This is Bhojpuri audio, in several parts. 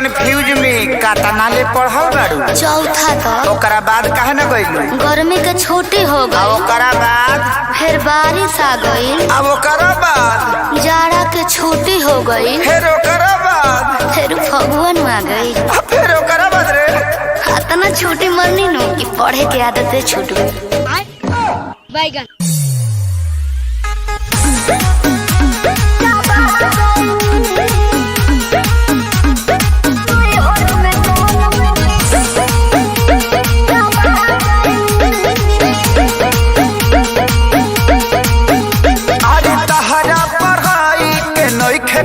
कंफ्यूज में कातना ले पढ़ल बाड़ू। चौथा तक। ओकरा बाद काहे न गइलू? गर्मी के छुट्टी हो गई। ओकरा बाद फिर बारिश आ गई। अब ओकरा बाद जाड़ा के छुट्टी हो गई। फिर ओकरा बाद फिर फगुन आ गई। फिर ओकरा बाद रे इतना छुट्टी मरनी नु कि पढ़े के आदत छूट गई। बैगन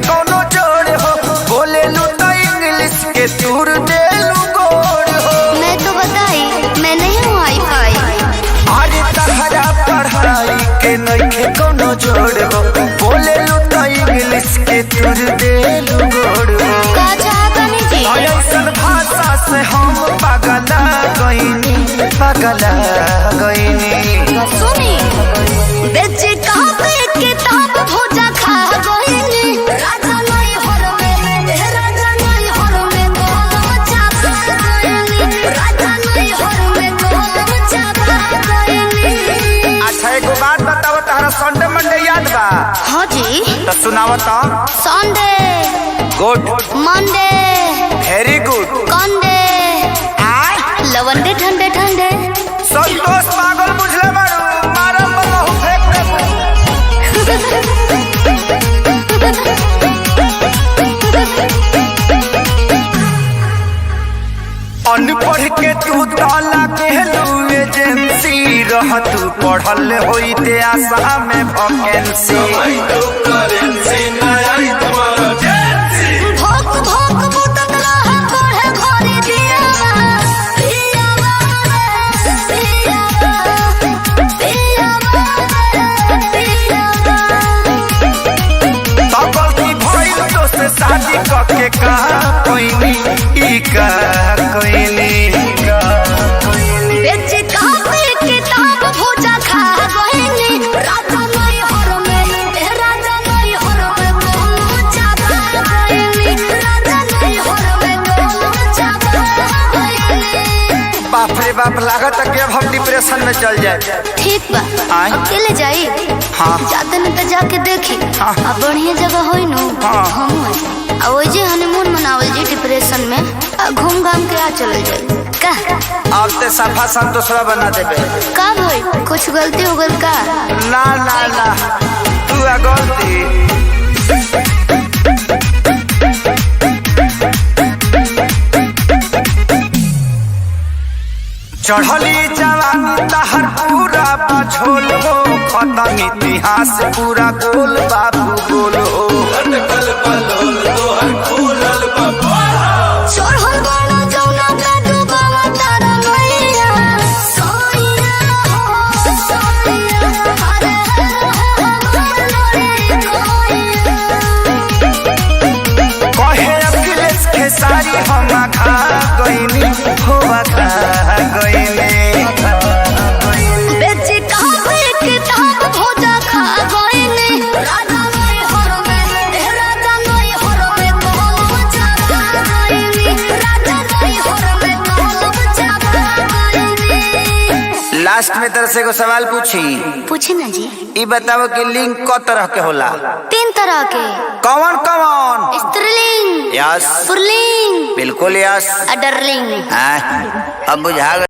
कोनो जोड़ हो, बोले लू तो इंग्लिश के तूर दे लू गोड़ हो। मैं तो बताई मैं नहीं हूँ हाई-फाई। अरे तहरा पढ़ाई के नइखे कोनो जोड़ हो, बोले लू तो इंग्लिश के तूर दे लू गोड़ हो। का चाहतनी जी? ऐसन भाषा से हम पगला गइनी। सुनी बेचे कापे किताब भोजा खा गइनी। संडे मंडे याद बा? हाँ जी। तो सुनावत Sunday good, Monday very good, कंडे लवंडे ठंडे ठंडे। संतोष पागल बुझले बारू, मारम बहु फेंक देबू। अनपढ़ के तू ताला कहलू एजेंसी रह, तू पढ़ल होइते आशा में वैकेंसी। भोक भोक बुतत रह पढ़े घरे दियावा पियावा तब की भइल तो से शादी करके कहा कोइनी ई का कोइनी। बेचे कापे किताब भोजा खा गइनी। राजा नहीं हर में कोनो चाबा गइनी। राजा नहीं हर में कोनो चाबा गइनी। बाप रे बाप, लागत कि अब हम डिप्रेशन में चल जाए। ठीक बा, अकेले जाई? हाँ जाते न तो जाके देखी। हाँ। अब बढ़िया जगह होई नु। हाँ। हम ओजे हनीमून मनावल जी डिप्रेशन में। घूम घाम के आ चल जाई का? अब ते सफा संतोषवा बना देबे। का भाई कुछ गलती हो गल का? ना ना ना, तू आ गलती। चढ़ली जवानी तहर पूरा बझोल हो, खत्म इतिहास पूरा गोल बाबू गोल हो। चढ़ल बाड़ा जौना का डूबावा तारा नैया। सोइया हो सोइया हरे कहे अखिलेश खेसारी हम खा गइनी हो, खा गइनी। बेचे कापे किताब भोजा खा गइनी। राजा नहीं हर में कोनो चाबा गइनी। राजा नहीं हर में कोनो चाबा गइनी। लास्ट में तरह से एगो सवाल पूछे ना जी। ई बताओ कि लिंग क तरह के होला? 3 तरह के। कौन कौन? स्त्रीलिंग, यस, पुल्लिंग, बिल्कुल यस, अडरलिंग। हाँ अब बुझा गया।